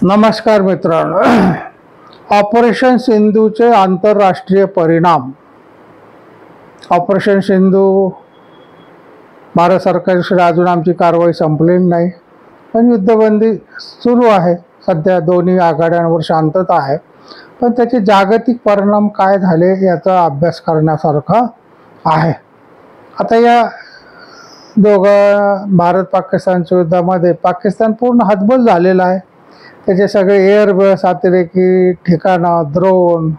नमस्कार मित्रांनो. ऑपरेशन सिंधूचे आंतरराष्ट्रीय परिणाम. ऑपरेशन सिंधू भारत सरकारशी अजून आमची कारवाई संपलेली नाही, पण युद्धबंदी सुरू आहे. सध्या दोन्ही आघाड्यांवर शांतता आहे, पण त्याचे जागतिक परिणाम काय झाले याचा अभ्यास करण्यासारखा आहे. आता या दोघं भारत पाकिस्तानच्या युद्धामध्ये पाकिस्तान पूर्ण हतबल झालेला आहे. त्याचे सगळे एअरबस, अतिरेकी ठिकाणं, ड्रोन,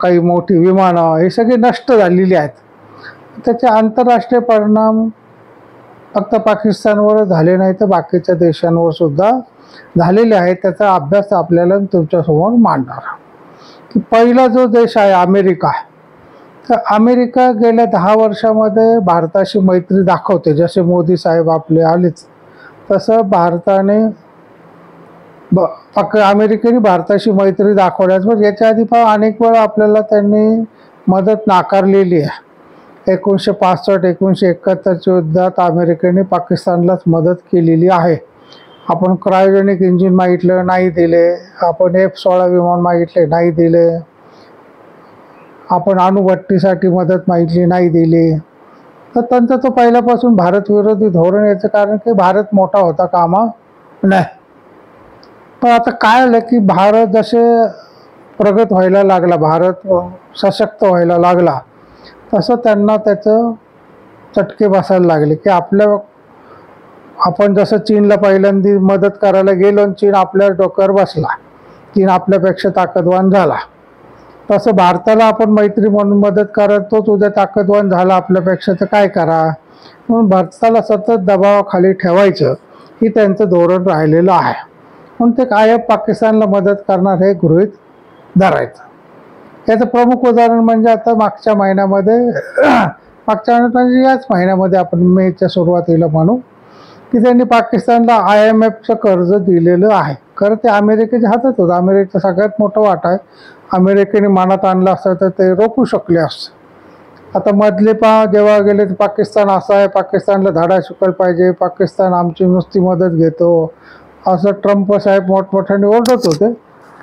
काही मोठी विमानं हे सगळे नष्ट झालेली आहेत. त्याचे आंतरराष्ट्रीय परिणाम फक्त पाकिस्तानवर झाले नाही तर बाकीच्या देशांवर सुद्धा झालेले आहेत. त्याचा अभ्यास आपल्याला तुमच्यासमोर मांडणार. की पहिला जो देश आहे अमेरिका, तर अमेरिका गेल्या 10 वर्षामध्ये भारताशी मैत्री दाखवते. जसे मोदी साहेब आपले आलेच तसं भारताने अमेरिकेने भारताशी मैत्री दाखवल्यावर याच्या आधी पण अनेक वेळा आपल्याला त्यांनी मदत नाकारलेली आहे. 1965-1971च्या युद्धात अमेरिकेने पाकिस्तानलाच मदत केलेली आहे. आपण क्रायोजेनिक इंजिन मागितलं, नाही दिले. आपण F-16 विमान मागितले, नाही दिले. आपण अणुभट्टीसाठी मदत मागितली, नाही दिली. तर त्यांचं तो पहिल्यापासून भारत विरोधी धोरण. याचं कारण की भारत मोठा होता कामा नाही. पण आता काय आलं की भारत जसे प्रगत व्हायला लागला, भारत सशक्त व्हायला लागला, तसं त्यांना त्याचं चटके बसायला लागले. की आपण जसं चीनला पहिल्यांदा मदत करायला गेलो आणि चीन आपल्या डोक्यावर बसला, चीन आपल्यापेक्षा ताकदवान झाला, तसं भारताला आपण मैत्री म्हणून मदत करत तोच उद्या ताकदवान झाला आपल्यापेक्षा, तर काय करा. म्हणून भारताला सतत दबावाखाली ठेवायचं ही त्यांचं धोरण राहिलेलं आहे. म्हणून ते कायम पाकिस्तानला मदत करणार हे गृहीत धरायचं. याचं प्रमुख उदाहरण म्हणजे आता मागच्या महिन्यामध्ये याच महिन्यामध्ये आपण मेच्या सुरुवातीला म्हणू की त्यांनी पाकिस्तानला IMFचं कर्ज दिलेलं आहे. खरं ते अमेरिकेच्या हातात होतं. अमेरिकेचा सगळ्यात मोठा वाटा आहे. अमेरिकेने मनात आणलं असतं तर ते रोखू शकले असते. आता मधले जेव्हा गेले तर पाकिस्तान असं आहे, पाकिस्तानला धडा शिकायला पाहिजे, पाकिस्तान आमची नुसती मदत घेतो असं ट्रम्प साहेब मोठमोठ्याने ओरडत होते.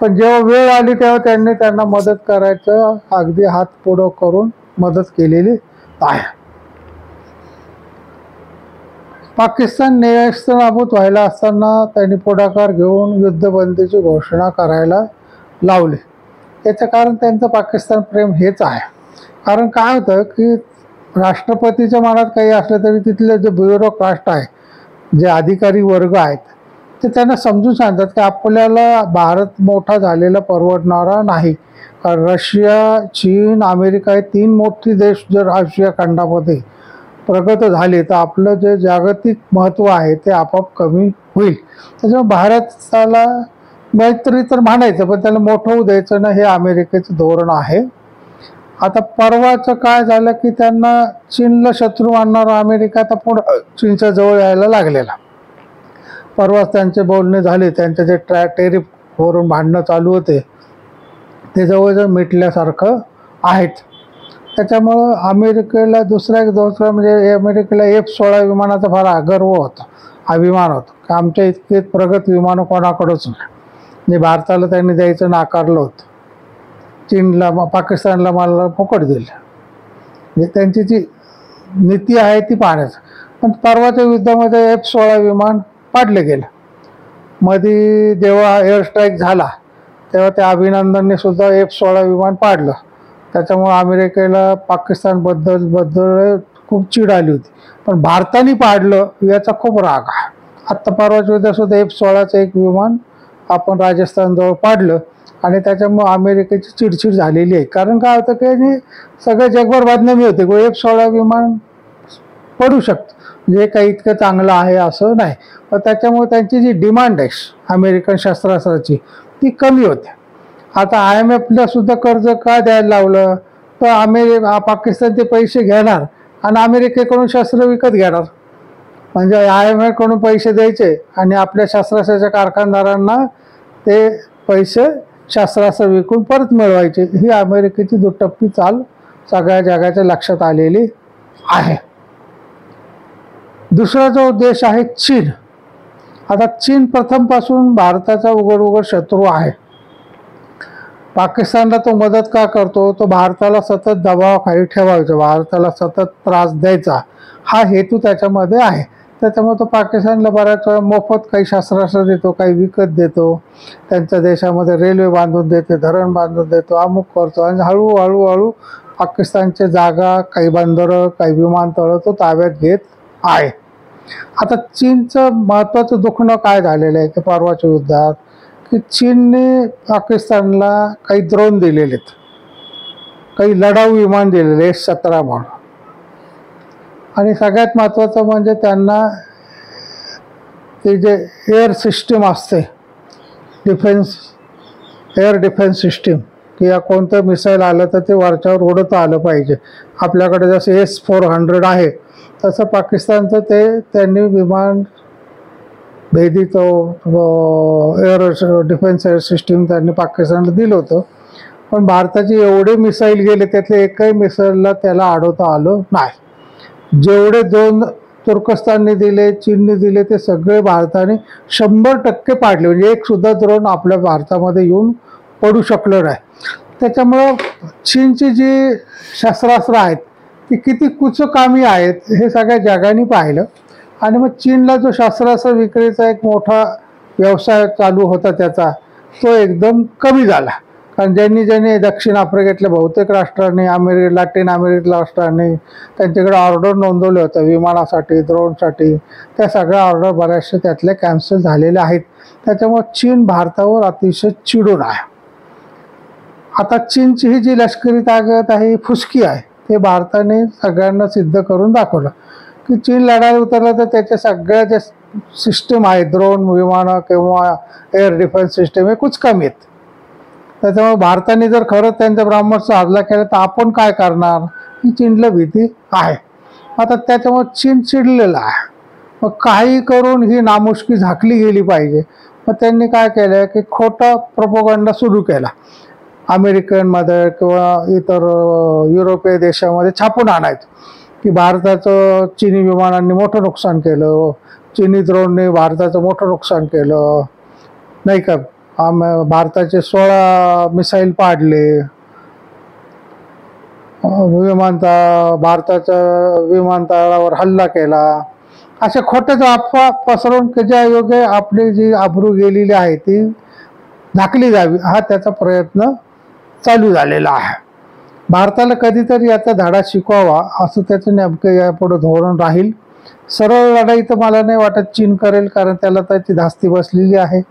पण जेव्हा वेळ आली तेव्हा त्यांना मदत करायचं अगदी हात पुढं करून मदत केलेली आहे. पाकिस्तान नेस्तनाबूत व्हायला असताना त्यांनी पुढाकार घेऊन युद्धबंदीची घोषणा करायला लावली. याचं कारण त्यांचं पाकिस्तान प्रेम हेच आहे. कारण काय होतं की राष्ट्रपतीच्या मनात काही असलं तरी तिथले जे ब्युरोक्राट आहे, जे अधिकारी वर्ग आहेत, ते त्यांना समजून सांगतात की आपल्याला भारत मोठा झालेला परवडणारा नाही. कारण रशिया, चीन, अमेरिका हे 3 मोठी देश जर आशिया खंडामध्ये प्रगत झाले तर आपलं जे जागतिक महत्त्व आहे ते आपोआप कमी होईल. त्याच्यामुळे भारताला मैत्री तर म्हणायचं पण त्याला मोठं होऊ द्यायचं ना, हे अमेरिकेचं धोरण आहे. आता परवाचं काय झालं की त्यांना चीनला शत्रू मानणारा अमेरिका आता पुढं चीनच्या जवळ यायला लागलेला. परवाच त्यांचे बोलणे झाले. त्यांचे जे टेरिफवरून भांडणं चालू होते ते जवळजवळ मिटल्यासारखं आहेत. त्याच्यामुळं अमेरिकेला दुसरा म्हणजे अमेरिकेला F-16 विमानाचा फार गर्व होता, अभिमान होता की आमच्या इतके प्रगत विमानं कोणाकडंच नाही. म्हणजे भारताला त्यांनी द्यायचं नाकारलं होतं. चीनला, पाकिस्तानला मला फुकट दिलं. म्हणजे त्यांची जी नीती आहे ती पाहण्याचं. पण परवाच्या युद्धामध्ये F-16 विमान पाडलं गेलं. मध्ये जेव्हा एअर स्ट्राईक झाला तेव्हा त्या अभिनंदनने सुद्धा F-16 विमान पाडलं. त्याच्यामुळे अमेरिकेला पाकिस्तानबद्दल खूप चीड आली होती. पण भारताने पाडलं याचा खूप राग आहे. आत्ता परवाच्या युद्धातसुद्धा F-16चं एक विमान आपण राजस्थानजवळ पाडलं आणि त्याच्यामुळे अमेरिकेची चिडचिड झालेली आहे. कारण काय होतं की सगळ्या जगभर बदनामी होते की F-16 विमान पडू शकतं, जे काही इतकं चांगलं आहे असं नाही. पण त्याच्यामुळे त्यांची जी डिमांड आहे अमेरिकन शस्त्रास्त्राची ती कमी होते. आता IMFला सुद्धा कर्ज का द्यायला लावलं तर पाकिस्तान ते पैसे घेणार आणि अमेरिकेकडून शस्त्र विकत घेणार. म्हणजे IMFकडून पैसे द्यायचे आणि आपल्या शस्त्रास्त्राच्या कारखानदारांना ते पैसे शस्त्रास्त्र विकून परत मिळवायचे. ही अमेरिकेची दुटप्पी चाल सगळ्या जगाच्या लक्षात आलेली आहे. दुसरा जो देश आहे चीन, आता चीन प्रथमपासून भारताचा उघड उघड शत्रू आहे. पाकिस्तानला तो मदत का करतो? तो भारताला सतत दबावाखाली ठेवायचा, भारताला सतत त्रास द्यायचा, हा हेतू त्याच्यामध्ये आहे. त्याच्यामुळे तो पाकिस्तानला बऱ्याच वेळा मोफत काही शस्त्रास्त्र देतो, काही विकत देतो, त्यांच्या देशामध्ये रेल्वे बांधून देते, धरण बांधून देतो, अमुक करतो आणि हळूहळू पाकिस्तानच्या जागा, काही बंदरं, काही विमानतळं तो ताब्यात घेत आहे. आता चीनचं महत्त्वाचं दुखणं काय झालेलं आहे की परवाच्या युद्धात, की चीनने पाकिस्तानला काही ड्रोन दिलेले आहेत, काही लढाऊ विमान दिलेले F-17 म्हणून, आणि सगळ्यात महत्त्वाचं म्हणजे त्यांना ते जे एअर सिस्टीम असते, एअर डिफेन्स सिस्टीम, की या कोणतं मिसाईल आलं तर ते वरच्यावर उडता आलं पाहिजे. आपल्याकडे जसं S-400 आहे तसं पाकिस्तानचं ते त्यांनी विमान भेदी तो एअर डिफेन्स एअर सिस्टीम त्यांनी पाकिस्तानला दिलं होतं. पण भारताचे एवढे मिसाईल गेले त्यातले एकही मिसाईलला त्याला अडवता आलं नाही. जेवढे ड्रोन तुर्कस्तानने दिले, चीनने दिले, ते सगळे भारताने 100% पाडले. म्हणजे एक सुद्धा ड्रोन आपल्या भारतामध्ये येऊन पडू शकलं नाही. त्याच्यामुळं चीनची जी शस्त्रास्त्र आहेत ती किती कुचकामी आहेत हे सगळ्या जगाने पाहिलं. आणि मग चीनला जो शस्त्रास्त्र विक्रीचा एक मोठा व्यवसाय चालू होता त्याचा तो एकदम कमी झाला. कारण ज्यांनी दक्षिण आफ्रिकेतल्या बहुतेक राष्ट्रांनी, लॅटिन अमेरिकेतल्या राष्ट्रांनी त्यांच्याकडे ऑर्डर नोंदवले होते विमानासाठी, ड्रोनसाठी, त्या सगळ्या ऑर्डर बऱ्याचशा त्यातल्या कॅन्सल झालेल्या आहेत. त्याच्यामुळे चीन भारतावर अतिशय चिडून आहे. आता चीनची ही जी लष्करी ताकद आहे ही फुसकी आहे. ते भारताने सगळ्यांना सिद्ध करून दाखवलं की चीन लढाई उतरला तर त्याच्या सगळ्या ज्या सिस्टम आहेत, ड्रोन, विमानं किंवा एअर डिफेन्स सिस्टम, हे कुचकामी आहेत. त्याच्यामुळे भारताने जर खरंच त्यांच्या ब्राह्मणाचा हल्ला केला तर आपण काय करणार, ही चीनला भीती आहे. आता त्याच्यामुळे चीन चिडलेला आहे. मग काही करून ही नामुष्की झाकली गेली पाहिजे. मग त्यांनी काय केलं की खोटा प्रोपगंडा सुरू केला. अमेरिकनमध्ये किंवा इतर युरोपीय देशामध्ये छापून आणायचं की भारताचं चिनी विमानांनी मोठं नुकसान केलं, चिनी ड्रोनने भारताचं मोठं नुकसान केलं, नाही का, भारताचे 16 मिसाईल पाडले, भारताच्या विमानतळावर हल्ला केला, अशा खोट्याच अफवा पसरवून ज्या योग्य आपली जी आबरू गेलेली आहे ती झाकली जावी, हा त्याचा प्रयत्न चालू झालेला आहे. भारताला कधीतरी याचा धडा शिकवावा असं त्याचं नेमकं यापुढे धोरण राहील. सरळ लढाई तर मला नाही वाटत चीन करेल, कारण त्याला त्याची धास्ती बसलेली आहे.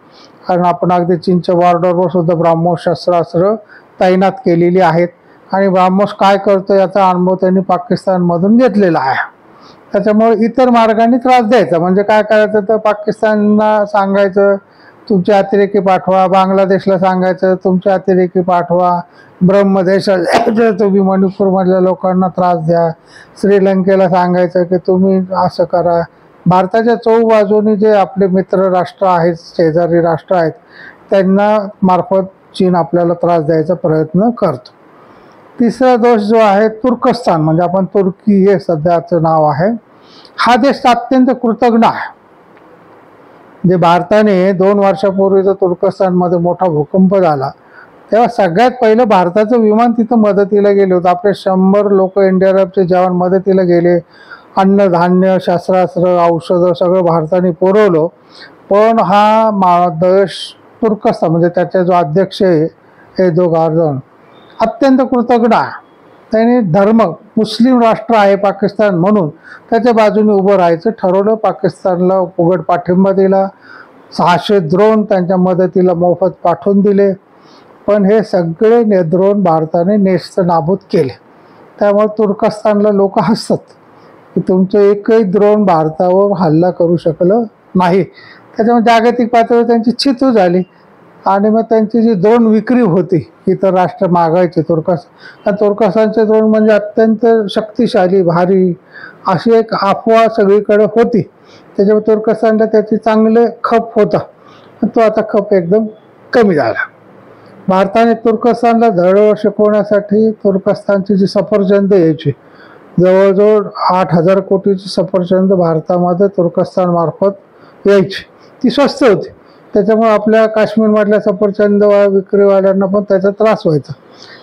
कारण आपण अगदी चीनच्या बॉर्डरवर सुद्धा ब्राह्मोस शस्त्रास्त्र तैनात केलेली आहेत आणि ब्राह्मोस काय करतो याचा अनुभव त्यांनी पाकिस्तानमधून घेतलेला आहे. त्याच्यामुळे इतर मार्गाने त्रास द्यायचा. म्हणजे काय करायचं तर पाकिस्तानला सांगायचं तुमचे अतिरेकी पाठवा, बांगलादेशला सांगायचं तुमचे अतिरेकी पाठवा, ब्रह्मदेशात तुम्ही मणिपूरमधल्या लोकांना त्रास द्या, श्रीलंकेला सांगायचं की तुम्ही असं करा. भारताच्या चौबाजूनी जे आपले मित्र राष्ट्र आहेत, शेजारी राष्ट्र आहेत, त्यांना मार्फत चीन आपल्याला त्रास द्यायचा प्रयत्न करतो. तिसरा दोष जो आहे तुर्कस्तान, म्हणजे आपण तुर्की हे सध्याचं नाव आहे, हा देश अत्यंत कृतज्ञ आहे. जे भारताने 2 वर्षापूर्वी जो तुर्कस्तानमध्ये मोठा भूकंप झाला तेव्हा सगळ्यात पहिलं भारताचं विमान तिथं मदतीला गेले होतं. आपले 100 लोक एनडीआरएफचे जवान मदतीला गेले. अन्नधान्य, शस्त्रास्त्र, औषधं सगळं भारताने पुरवलं. पण हा देश तुर्कस्तान म्हणजे त्याचा जो अध्यक्ष आहे एर्दोगान अत्यंत कृतज्ञ आहे. त्याने मुस्लिम राष्ट्र आहे पाकिस्तान म्हणून त्याच्या बाजूने उभं राहायचं ठरवलं. पाकिस्तानला उघड पाठिंबा दिला. 600 ड्रोन त्यांच्या मदतीला मोफत पाठवून दिले. पण हे सगळे ड्रोन भारताने नेस्त नाबूद केले. त्यामुळे तुर्कस्तानला लोक हसतात की तुमचं एकही ड्रोन भारतावर हल्ला करू शकलं नाही. त्याच्यामुळे जागतिक पातळीवर त्यांची चितू झाली आणि मग त्यांची जी ड्रोन विक्री होती इतर राष्ट्र मागायचे तुर्कस्तानचे ड्रोन म्हणजे अत्यंत शक्तिशाली, भारी अशी एक अफवा सगळीकडे होती. त्याच्यामुळे तुर्कस्तानला त्याची चांगले खप होता. तो आता खप एकदम कमी झाला. भारताने तुर्कस्तानला धडवड शिकवण्यासाठी तुर्कस्तानची जी सफरचंद यायची, जवळजवळ 8,000 कोटीची सफरचंद भारतामध्ये तुर्कस्तान मार्फत यायची. ती स्वस्त होती. त्याच्यामुळे आपल्या काश्मीरमधल्या सफरचंद विक्रीवाल्यांना पण त्याचा त्रास व्हायचा.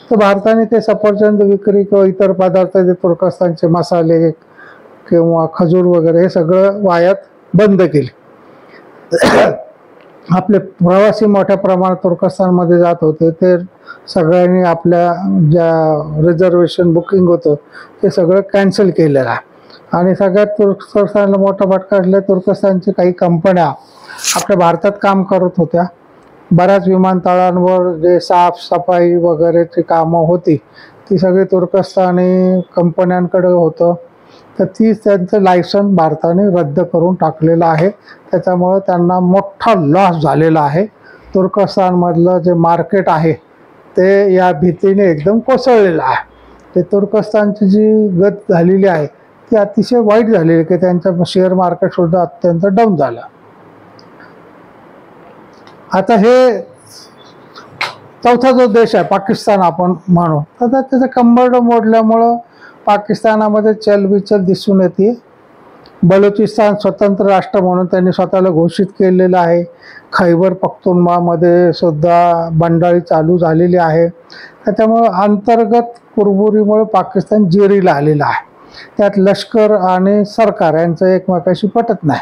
तर भारताने ते सफरचंद विक्री किंवा इतर पदार्थ जे तुर्कस्तानचे मसाले किंवा खजूर वगैरे हे सगळं आयात बंद केले. आपले प्रवासी मोठ्या प्रमाणात तुर्कस्तानमध्ये जात होते, ते सगळ्यांनी आपल्या ज्या रिझर्वेशन बुकिंग होतं ते सगळं कॅन्सल केलेलं आहे. आणि सगळ्यात तुर्कस्तानला मोठा फटका असल्या तुर्कस्तानची काही कंपन्या आपल्या भारतात काम करत होत्या. बऱ्याच विमानतळांवर जे साफसफाई वगैरेची कामं होती ती सगळी तुर्कस्तानी कंपन्यांकडे होतं. तर त्यांचं लायसन भारताने रद्द करून टाकलेलं आहे. त्याच्यामुळे त्यांना मोठा लॉस झालेला आहे. तुर्कस्तानमधलं जे मार्केट आहे ते या भीतीने एकदम कोसळलेलं आहे. ते तुर्कस्तानची जी गत झालेली आहे ती अतिशय वाईट झालेली आहे की त्यांचं शेअर मार्केटसुद्धा अत्यंत डाऊन झालं. आता हे चौथा जो देश आहे पाकिस्तान आपण म्हणू, तर त्याचं कंबरडं मोडल्यामुळं पाकिस्तानामध्ये चलबिचल दिसून येते. बलुचिस्तान स्वतंत्र राष्ट्र म्हणून त्यांनी स्वतःला घोषित केलेलं आहे. खैबर पख्तूनख्वामध्ये सुद्धा बंडाळी चालू झालेली आहे. त्याच्यामुळं अंतर्गत कुरबुरीमुळे पाकिस्तान जेरीला आलेला आहे. त्यात लष्कर आणि सरकार यांचं एकमेकाशी पटत नाही.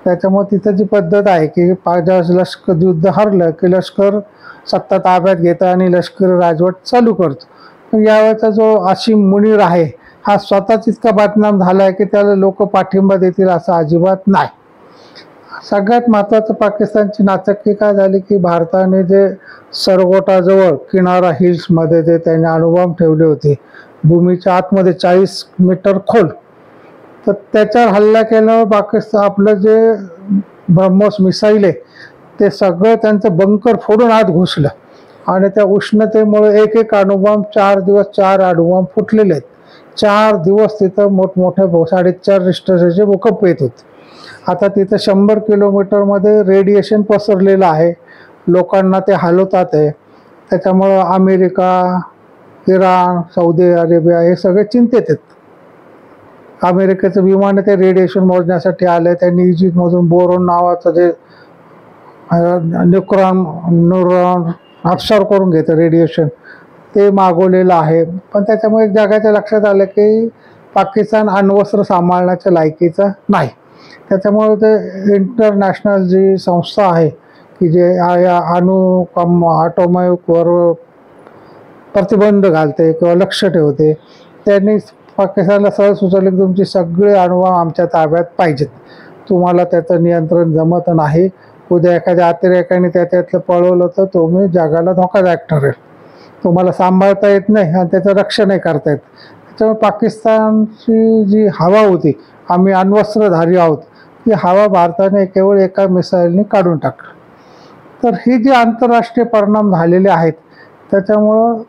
त्याच्यामुळे तिथं जी पद्धत आहे की ज्यावेळेस लष्कर युद्ध हरलं की लष्कर सत्ता ताब्यात घेतं आणि लष्करी राजवट चालू करतो. यावेळेचा जो आसिम मुनीर आहे हा स्वतःच इतका बदनाम झाला आहे की त्याला लोक पाठिंबा देतील असं अजिबात नाही. सगळ्यात महत्त्वाचं पाकिस्तानची नाचक्की काय झाली की भारताने जे सरगोटाजवळ किनारा हिल्समध्ये जे त्याने अणुबॉम्ब ठेवले होते भूमीच्या आतमध्ये 40 मीटर खोल, तर त्याच्यावर हल्ला केल्यावर पाकिस्तान आपलं जे ब्रह्मोस मिसाईल आहे ते सगळं त्यांचं बंकर फोडून आत घुसलं आणि त्या उष्णतेमुळे एक अणुबॉम्ब 4 दिवस 4 अणुबॉम्ब फुटलेले आहेत. 4 दिवस तिथं मोठमोठे 4.5 रिश्टरचे भूकंप येत होते. आता तिथं 100 किलोमीटरमध्ये रेडिएशन पसरलेलं आहे. लोकांना ते हलवतात आहे. त्याच्यामुळं अमेरिका, इराण, सौदी अरेबिया हे सगळे चिंतेत आहेत. अमेरिकेचं विमान ते रेडिएशन मोजण्यासाठी आलं. त्यांनी इजिप्तमधून बोरॉन नावाचं जे न्यूरॉन अब्सॉर्ब करून घेतं रेडिएशन ते मागवलेलं आहे. पण त्याच्यामुळे जगाच्या लक्षात आलं की पाकिस्तान अण्वस्त्र सांभाळण्याच्या लायकीचं नाही. त्याच्यामुळे ते इंटरनॅशनल जी संस्था आहे की जे या ॲटॉमिकवर प्रतिबंध घालते किंवा लक्ष ठेवते, त्यांनी पाकिस्तानला सहज सुचवले की तुमची सगळे अणुबॉम्ब आमच्या ताब्यात पाहिजेत. तुम्हाला त्याचं नियंत्रण जमत नाही. उद्या एखाद्या अतिरेकाने त्याच्यातलं पळवलं तर तुम्ही जगाला धोकादायक ठरेल. तुम्हाला सांभाळता येत नाही आणि त्याचं रक्षणही करता येत. त्याच्यामुळे पाकिस्तानची जी हवा होती, आम्ही अण्वस्त्रधारी आहोत, ती हवा भारताने केवळ एका मिसाईलने काढून टाकली. तर ही जी आंतरराष्ट्रीय परिणाम झालेले आहेत त्याच्यामुळं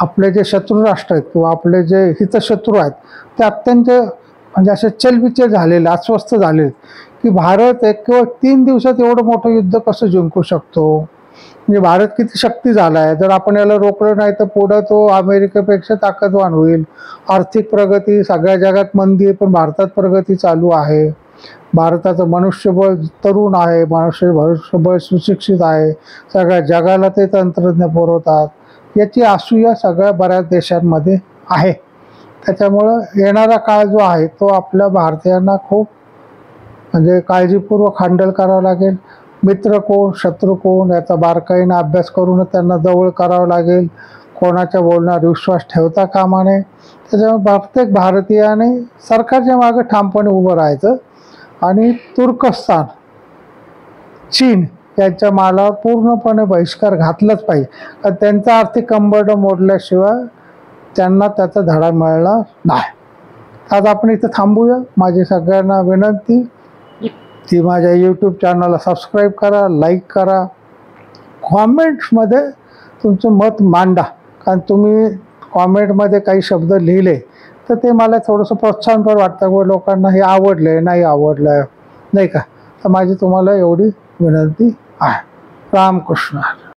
आपले जे शत्रू राष्ट्र आहेत किंवा आपले जे हितशत्रू आहेत ते अत्यंत म्हणजे असे चलबिचल झालेले, अस्वस्थ झालेले की भारत केवळ 3 दिवसात एवढं मोठं युद्ध कसं जिंकू शकतो. म्हणजे भारत किती शक्ती झाला आहे. जर आपण याला रोखलं नाही तर पुढं तो अमेरिकेपेक्षा ताकदवान होईल. आर्थिक प्रगती सगळ्या जगात मंदी आहे पण भारतात प्रगती चालू आहे. भारताचं मनुष्यबळ तरुण आहे, मनुष्यबळ सुशिक्षित आहे. सगळ्या जगाला ते तंत्रज्ञ पुरवतात. याची असूया सगळ्या बऱ्याच देशांमध्ये आहे. त्याच्यामुळं येणारा काळ जो आहे तो आपल्या भारतीयांना खूप म्हणजे काळजीपूर्वक हँडल करावं लागेल. मित्र कोण, शत्रू कोण याचा बारकाईने अभ्यास करूनच त्यांना जवळ करावं लागेल. कोणाच्या बोलण्यावर विश्वास ठेवता कामा नये. त्याच्यामुळे प्रत्येक भारतीयाने सरकारच्या मागे ठामपणे उभं राहायचं आणि तुर्कस्तान, चीन यांच्या मालावर पूर्णपणे बहिष्कार घातलाच पाहिजे. कारण त्यांचा आर्थिक कंबरडं मोडल्याशिवाय त्यांना त्याचा धडा मिळणार नाही. आज आपण इथं थांबूया. माझी सगळ्यांना विनंती की माझ्या यूट्यूब चॅनलला सबस्क्राईब करा, लाईक करा, कॉमेंट्समध्ये तुमचं मत मांडा. कारण तुम्ही कॉमेंटमध्ये काही शब्द लिहिले तर ते मला थोडंसं प्रोत्साहनपर वाटतं की लोकांना हे आवडलं आहे, नाही आवडलं आहे, नाही का. तर माझी तुम्हाला एवढी विनंती आहे. रामकृष्ण.